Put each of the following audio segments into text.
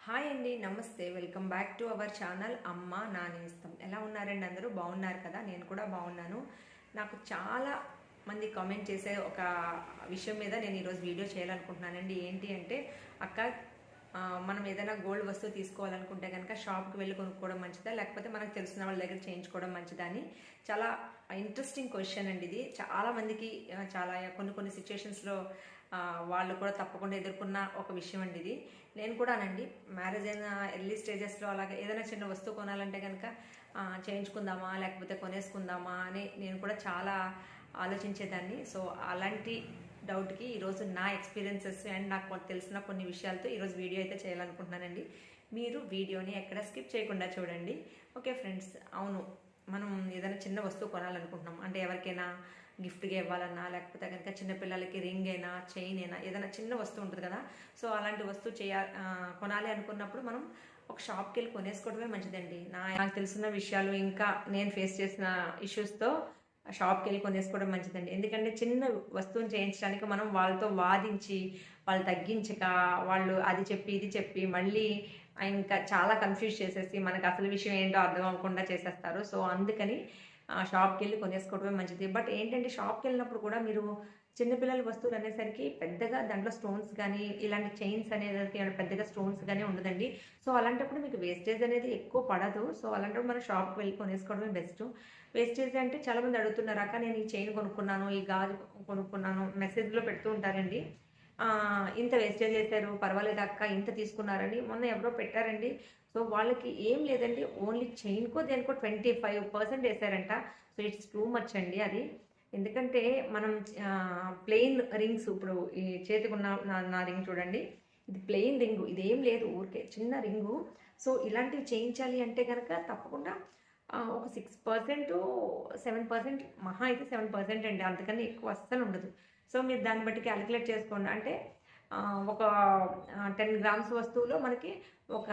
Hi అండి, నమస్తే. Welcome back to our channel అమ్మ నా నేస్తం. ఎలా ఉన్నారండి? అందరూ బాగున్నారు కదా? నేను కూడా బాగున్నాను. నాకు చాలా మంది కామెంట్ చేసే ఒక విషయం మీద నేను ఈరోజు వీడియో చేయాలనుకుంటున్నానండి. ఏంటి అంటే, అక్క మనం ఏదైనా గోల్డ్ వస్తువు తీసుకోవాలనుకుంటే కనుక షాప్కి వెళ్ళి కొనుక్కోవడం మంచిదా, లేకపోతే మనకు తెలిసిన వాళ్ళ దగ్గర చేయించుకోవడం మంచిదా అని చాలా ఇంట్రెస్టింగ్ క్వశ్చన్ అండి ఇది. చాలా మందికి చాలా కొన్ని సిచ్యువేషన్స్లో వాళ్ళు కూడా తప్పకుండా ఎదుర్కొన్న ఒక విషయం అండి ఇది. నేను కూడానండి, మ్యారేజ్ అయిన ఎర్లీ స్టేజెస్లో అలాగే ఏదైనా చిన్న వస్తువు కొనాలంటే కనుక చేయించుకుందామా లేకపోతే కొనేసుకుందామా అని నేను కూడా చాలా ఆలోచించేదాన్ని. సో అలాంటి డౌట్కి ఈరోజు నా ఎక్స్పీరియన్సెస్ అండ్ నాకు తెలిసిన కొన్ని విషయాలతో ఈరోజు వీడియో అయితే చేయాలనుకుంటున్నానండి. మీరు వీడియోని ఎక్కడ స్కిప్ చేయకుండా చూడండి. ఓకే ఫ్రెండ్స్, అవును, మనం ఏదైనా చిన్న వస్తువు కొనాలనుకుంటున్నాం అంటే ఎవరికైనా గిఫ్ట్గా ఇవ్వాలన్నా లేకపోతే కనుక చిన్నపిల్లలకి రింగ్ అయినా చైన్ అయినా ఏదైనా చిన్న వస్తువు ఉంటుంది కదా. సో అలాంటి వస్తువు కొనాలి అనుకున్నప్పుడు మనం ఒక షాప్కి వెళ్ళి కొనేసుకోవడమే మంచిదండి. నాకు తెలిసిన విషయాలు ఇంకా నేను ఫేస్ చేసిన ఇష్యూస్తో షాప్కి వెళ్ళి కొనేసుకోవడం మంచిదండి. ఎందుకంటే చిన్న వస్తువుని చేయించడానికి మనం వాళ్ళతో వాదించి వాళ్ళు తగ్గించక వాళ్ళు అది చెప్పి ఇది చెప్పి మళ్ళీ ఇంకా చాలా కన్ఫ్యూజ్ చేసేసి మనకు అసలు విషయం ఏంటో అర్థం అవ్వకుండా చేసేస్తారు. సో అందుకని షాప్కి వెళ్ళి కొనేసుకోవడమే మంచిది. బట్ ఏంటంటే, షాప్కి వెళ్ళినప్పుడు కూడా మీరు చిన్నపిల్లల వస్తువులు అనేసరికి పెద్దగా దాంట్లో స్టోన్స్ కానీ ఇలాంటి చైన్స్ అనేది పెద్దగా స్టోన్స్ కానీ ఉండదండి. సో అలాంటప్పుడు మీకు వేస్టేజ్ అనేది ఎక్కువ పడదు. సో అలాంటప్పుడు మనం షాప్కి వెళ్ళి కొనేసుకోవడమే బెస్ట్. వేస్టేజ్ అంటే చాలామంది అడుగుతున్నారు, అక్క నేను ఈ చైన్ కొనుక్కున్నాను, ఈ గాజు కొనుక్కున్నాను, మెసేజ్లో పెడుతూ ఉంటారండి. ఇంత వేస్టేజ్ చేశారు, పర్వాలేదు అక్క ఇంత తీసుకున్నారని మొన్న ఎవరో పెట్టారండి. సో వాళ్ళకి ఏం లేదండి, ఓన్లీ చైన్కో దేనికో 25% వేసారంట. సో ఇట్స్ టూ మచ్ అండి అది. ఎందుకంటే మనం ప్లెయిన్ రింగ్స్, ఇప్పుడు ఈ చేతికి ఉన్న నా రింగ్ చూడండి, ఇది ప్లెయిన్ రింగు, ఇదేం లేదు, ఊరికే చిన్న రింగు. సో ఇలాంటివి చేయించాలి అంటే కనుక తప్పకుండా ఒక 6% 7%, మహా అయితే 7% అండి, అంతకన్నా ఎక్కువ అస్సలు ఉండదు. సో మీరు దాన్ని బట్టి క్యాలిక్యులేట్ చేసుకోండి. అంటే ఒక 10 గ్రామ్స్ వస్తువులో మనకి ఒక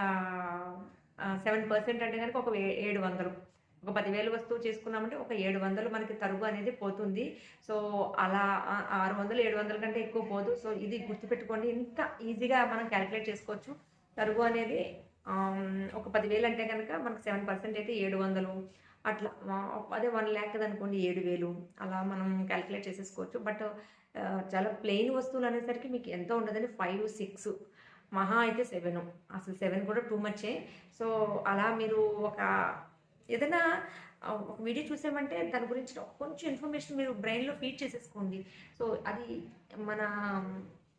7% అంటే కనుక ఒక 700. ఒక 10,000 వస్తువు చేసుకున్నామంటే ఒక 700 మనకి తరుగు అనేది పోతుంది. సో అలా 600 700 కంటే ఎక్కువ పోదు. సో ఇది గుర్తుపెట్టుకోండి, ఇంత ఈజీగా మనం క్యాలిక్యులేట్ చేసుకోవచ్చు. తరుగు అనేది ఒక 10,000 అంటే కనుక మనకు 7% అయితే 700. అట్లా అదే 1,00,000 అనుకోండి 7,000. అలా మనం క్యాలిక్యులేట్ చేసేసుకోవచ్చు. బట్ చాలా ప్లెయిన్ వస్తువులు అనేసరికి మీకు ఎంతో ఉండదండి, 5 6, మహా అయితే 7. అసలు 7 కూడా టూ మచ్చే. సో అలా మీరు ఒక ఏదైనా ఒక వీడియో చూసామంటే దాని గురించి కొంచెం ఇన్ఫర్మేషన్ మీరు బ్రెయిన్లో ఫీడ్ చేసేసుకోండి. సో అది మన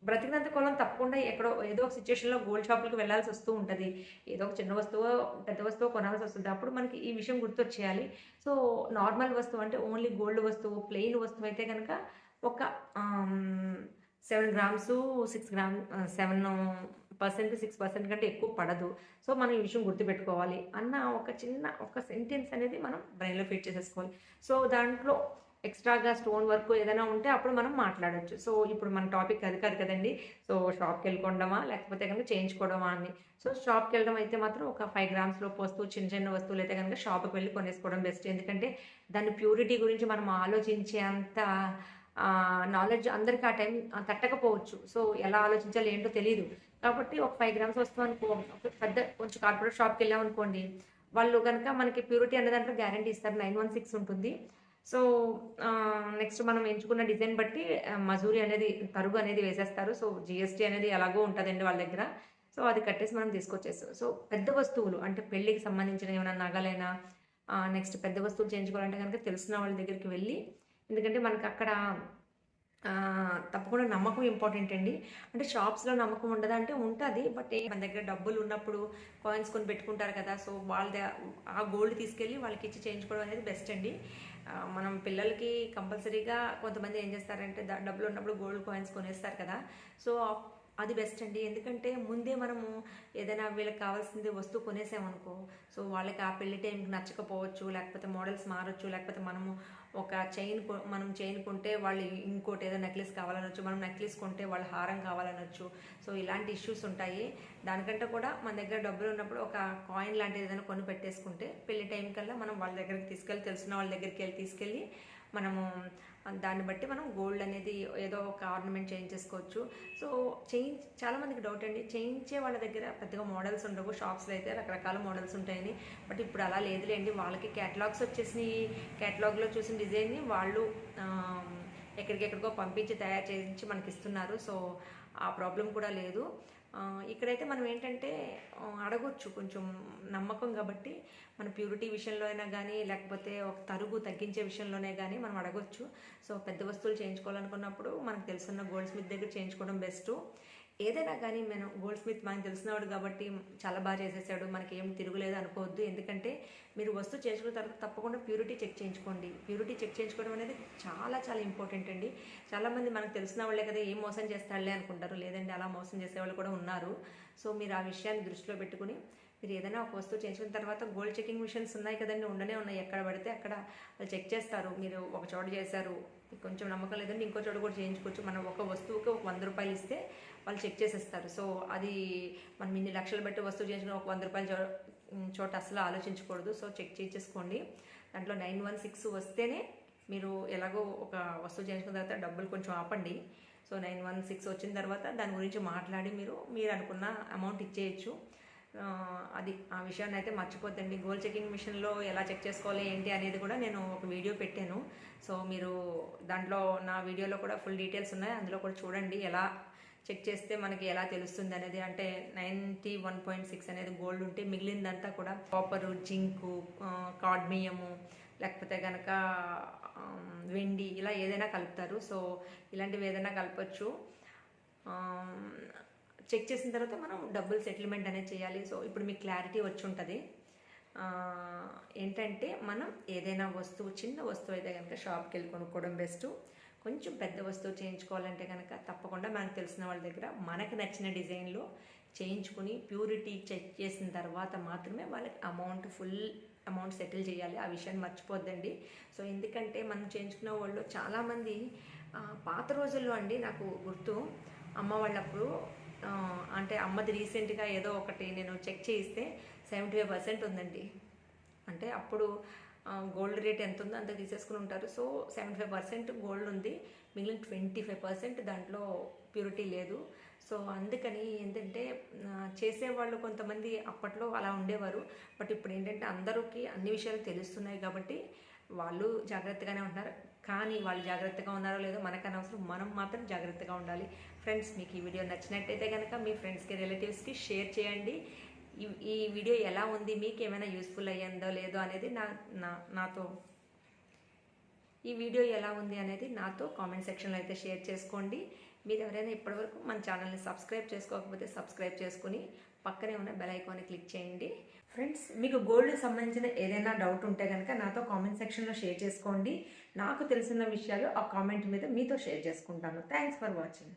బ్రతికినంత కాలం తప్పకుండా ఎక్కడో ఏదో ఒక సిచ్యువేషన్లో గోల్డ్ షాపులకు వెళ్ళాల్సి వస్తూ ఉంటుంది. ఏదో ఒక చిన్న వస్తువు పెద్ద వస్తువు కొనాల్సి వస్తుంది. అప్పుడు మనకి ఈ విషయం గుర్తొచ్చేయాలి. సో నార్మల్ వస్తువు అంటే ఓన్లీ గోల్డ్ వస్తువు, ప్లెయిన్ వస్తువు అయితే కనుక ఒక 7 గ్రామ్స్ 6 గ్రామ్ 7% 6% కంటే ఎక్కువ పడదు. సో మనం ఈ విషయం గుర్తుపెట్టుకోవాలి అన్న ఒక సెంటెన్స్ అనేది మనం బ్రెయిన్లో ఫిట్ చేసేసుకోవాలి. సో దాంట్లో ఎక్స్ట్రాగా స్టోన్ వర్క్ ఏదైనా ఉంటే అప్పుడు మనం మాట్లాడొచ్చు. సో ఇప్పుడు మన టాపిక్ అది కాదు కదండి. సో షాప్కి వెళ్ళికొనడమా లేకపోతే కనుక చేయించుకోవడమా అని. సో షాప్కి వెళ్ళడం అయితే మాత్రం ఒక 5 గ్రామ్స్లో వస్తువు, చిన్న చిన్న వస్తువులు అయితే కనుక షాప్కి వెళ్ళి కొనేసుకోవడం బెస్ట్. ఎందుకంటే దాని ప్యూరిటీ గురించి మనం ఆలోచించే అంత నాలెడ్జ్ అందరికీ ఆ టైం తట్టకపోవచ్చు. సో ఎలా ఆలోచించాలి ఏంటో తెలియదు. కాబట్టి ఒక 5 గ్రామ్స్ వస్తువు అనుకో, ఒక పెద్ద కొంచెం కార్పొరేట్ షాప్కి వెళ్ళామనుకోండి, వాళ్ళు కనుక మనకి ప్యూరిటీ అనే దాంట్లో గ్యారంటీ ఇస్తారు. 916 ఉంటుంది. సో నెక్స్ట్ మనం ఎంచుకున్న డిజైన్ బట్టి మజూరీ అనేది, తరుగు అనేది వేసేస్తారు. సో జిఎస్టీ అనేది ఎలాగో ఉంటుందండి వాళ్ళ దగ్గర. సో అది కట్టేసి మనం తీసుకొచ్చేస్తాం. సో పెద్ద వస్తువులు అంటే పెళ్ళికి సంబంధించిన ఏమైనా నగలైనా నెక్స్ట్ పెద్ద వస్తువులు చేయించుకోవాలంటే కనుక తెలిసిన వాళ్ళ దగ్గరికి వెళ్ళి, ఎందుకంటే మనకు అక్కడ తప్పకుండా నమ్మకం ఇంపార్టెంట్ అండి. అంటే షాప్స్లో నమ్మకం ఉండదా అంటే ఉంటుంది. బట్ మన దగ్గర డబ్బులు ఉన్నప్పుడు కాయిన్స్ కొని పెట్టుకుంటారు కదా. సో ఆ గోల్డ్ తీసుకెళ్ళి వాళ్ళకి ఇచ్చి చేయించుకోవడం అనేది బెస్ట్ అండి. మనం పిల్లలకి కంపల్సరీగా కొంతమంది ఏం చేస్తారంటే డబ్బులు ఉన్నప్పుడు గోల్డ్ కాయిన్స్ కొనేస్తారు కదా. సో అది బెస్ట్ అండి. ఎందుకంటే ముందే మనము ఏదైనా వీళ్ళకి కావాల్సింది వస్తువు కొనేసామనుకో, సో వాళ్ళకి ఆ పెళ్లి టైంకి నచ్చకపోవచ్చు, లేకపోతే మోడల్స్ మారచ్చు, లేకపోతే ఒక మనం చైన్ కొంటే వాళ్ళు ఇంకోటి ఏదో నెక్లెస్ కావాలనొచ్చు, మనం నెక్లెస్ కొంటే వాళ్ళ హారం కావాలనొచ్చు. సో ఇలాంటి ఇష్యూస్ ఉంటాయి. దానికంటే కూడా మన దగ్గర డబ్బులు ఉన్నప్పుడు ఒక కాయిన్ లాంటిది ఏదైనా కొని పెట్టేసుకుంటే పెళ్లి టైం కల్లా మనం వాళ్ళ దగ్గరికి తెలిసిన వాళ్ళ దగ్గరికి తీసుకెళ్ళి మనము దాన్ని బట్టి మనం గోల్డ్ అనేది ఏదో ఒక ఆర్నమెంట్ చేయించేసుకోవచ్చు. సో చాలామందికి డౌట్ అండి, చేయించే వాళ్ళ దగ్గర పెద్దగా మోడల్స్ ఉండవు, షాప్స్లో అయితే రకరకాల మోడల్స్ ఉంటాయని. బట్ ఇప్పుడు అలా లేదులేండి, వాళ్ళకి క్యాటలాగ్స్ వచ్చేసినాయి. క్యాటలాగ్లో చూసిన డిజైన్ని వాళ్ళు ఎక్కడికెక్కడికో పంపించి తయారు చేయించి మనకి ఇస్తున్నారు. సో ఆ ప్రాబ్లం కూడా లేదు. ఇక్కడైతే మనం ఏంటంటే అడగొచ్చు, కొంచెం నమ్మకం కాబట్టి మన ప్యూరిటీ విషయంలో అయినా కానీ, లేకపోతే ఒక తరుగు తగ్గించే విషయంలోనే కానీ మనం అడగొచ్చు. సో పెద్ద వస్తువులు చేయించుకోవాలనుకున్నప్పుడు మనకు తెలుసున్న గోల్డ్ స్మిత్ దగ్గర చేయించుకోవడం బెస్ట్. ఏదైనా కానీ మనం గోల్డ్ స్మిత్ మనకు తెలిసినవాడు కాబట్టి చాలా బాగా చేసేసాడు, మనకి ఏం తిరుగులేదు అనుకోవద్దు. ఎందుకంటే మీరు వస్తువు చేసుకున్న తర్వాత తప్పకుండా ప్యూరిటీ చెక్ చేయించుకోండి. ప్యూరిటీ చెక్ చేయించుకోవడం అనేది చాలా చాలా ఇంపార్టెంట్ అండి. చాలామంది మనకు తెలిసిన వాళ్ళే కదా, ఏం మోసం చేస్తాడులే అనుకుంటారు. లేదండి, అలా మోసం చేసేవాళ్ళు కూడా ఉన్నారు. సో మీరు ఆ విషయాన్ని దృష్టిలో పెట్టుకుని మీరు ఏదైనా ఒక వస్తువు చేయించుకున్న తర్వాత గోల్డ్ చెకింగ్ మిషన్స్ ఉన్నాయి కదండి, ఉండనే ఉన్నాయి. ఎక్కడ పడితే అక్కడ వాళ్ళు చెక్ చేస్తారు. మీరు ఒక చోట చేశారు, కొంచెం నమ్మకం లేదండి, ఇంకో చోట కూడా చేయించుకోవచ్చు. మనం ఒక వస్తువుకి ఒక 100 రూపాయలు ఇస్తే వాళ్ళు చెక్ చేసేస్తారు. సో అది మనం ఇన్ని లక్షలు బట్టి వస్తువు చేయించుకుని ఒక 100 రూపాయల చోట అసలు ఆలోచించకూడదు. సో చెక్ చేయించేసుకోండి. దాంట్లో 916 వస్తేనే మీరు ఎలాగో ఒక వస్తువు చేయించుకున్న తర్వాత డబ్బులు కొంచెం ఆపండి. సో 916 వచ్చిన తర్వాత దాని గురించి మాట్లాడి మీరు అనుకున్న అమౌంట్ ఇచ్చేయచ్చు. అది ఆ విషయాన్ని అయితే మర్చిపోద్దండి. గోల్డ్ చెకింగ్ మిషన్లో ఎలా చెక్ చేసుకోవాలి ఏంటి అనేది కూడా నేను ఒక వీడియో పెట్టాను. సో మీరు దాంట్లో నా వీడియోలో కూడా ఫుల్ డీటెయిల్స్ ఉన్నాయి, అందులో కూడా చూడండి ఎలా చెక్ చేస్తే మనకి ఎలా తెలుస్తుంది అనేది. అంటే 91.6 అనేది గోల్డ్ ఉంటే మిగిలిందంతా కూడా కాపరు, జింకు, కాడ్మియము, లేకపోతే కనుక వెండి, ఇలా ఏదైనా కలుపుతారు. సో ఇలాంటివి ఏదైనా కలపచ్చు. చెక్ చేసిన తర్వాత మనం డబ్బులు సెటిల్మెంట్ అనేది చేయాలి. సో ఇప్పుడు మీకు క్లారిటీ వచ్చి ఉంటుంది. ఏంటంటే మనం ఏదైనా వస్తువు, చిన్న వస్తువు అయితే కనుక షాప్కి వెళ్ళి కొనుక్కోవడం బెస్ట్. కొంచెం పెద్ద వస్తువు చేయించుకోవాలంటే కనుక తప్పకుండా మనకు తెలిసిన వాళ్ళ దగ్గర మనకు నచ్చిన డిజైన్లో చేయించుకుని ప్యూరిటీ చెక్ చేసిన తర్వాత మాత్రమే వాళ్ళకి ఫుల్ అమౌంట్ సెటిల్ చేయాలి. ఆ విషయాన్ని మర్చిపోద్దండి. సో ఎందుకంటే మనం చేయించుకున్న వాళ్ళు చాలామంది పాత రోజుల్లో అండి, నాకు గుర్తు అమ్మ వాళ్ళప్పుడు, అంటే అమ్మది రీసెంట్గా ఏదో ఒకటి నేను చెక్ చేయిస్తే 75% ఉందండి. అంటే అప్పుడు గోల్డ్ రేట్ ఎంత ఉందో అంత తీసేసుకుని ఉంటారు. సో 75% గోల్డ్ ఉంది, మిగిలిన 25% దాంట్లో ప్యూరిటీ లేదు. సో అందుకని ఏంటంటే చేసేవాళ్ళు కొంతమంది అప్పట్లో అలా ఉండేవారు. బట్ ఇప్పుడు ఏంటంటే అందరికీ అన్ని విషయాలు తెలుస్తున్నాయి కాబట్టి వాళ్ళు జాగ్రత్తగానే ఉంటున్నారు. కానీ వాళ్ళు జాగ్రత్తగా ఉన్నారో లేదో మనకు అనవసరం, మనం మాత్రం జాగ్రత్తగా ఉండాలి. ఫ్రెండ్స్, మీకు ఈ వీడియో నచ్చినట్టయితే కనుక మీ ఫ్రెండ్స్కి, రిలేటివ్స్కి షేర్ చేయండి. ఈ వీడియో ఎలా ఉంది, మీకు ఏమైనా యూస్ఫుల్ అయ్యిందో లేదో అనేది నాతో ఈ వీడియో ఎలా ఉంది అనేది నాతో కామెంట్ సెక్షన్లో అయితే షేర్ చేసుకోండి. మీరు ఎవరైనా ఇప్పటివరకు మన ఛానల్ని సబ్స్క్రైబ్ చేసుకోకపోతే సబ్స్క్రైబ్ చేసుకుని పక్కనే ఉన్న బెల్ ఐకాన్ని క్లిక్ చేయండి. ఫ్రెండ్స్, మీకు గోల్డ్కి సంబంధించిన ఏదైనా డౌట్ ఉంటే కనుక నాతో కామెంట్ సెక్షన్లో షేర్ చేసుకోండి. నాకు తెలిసిన విషయాలు ఆ కామెంట్ మీద మీతో షేర్ చేసుకుంటాను. Thanks for watching.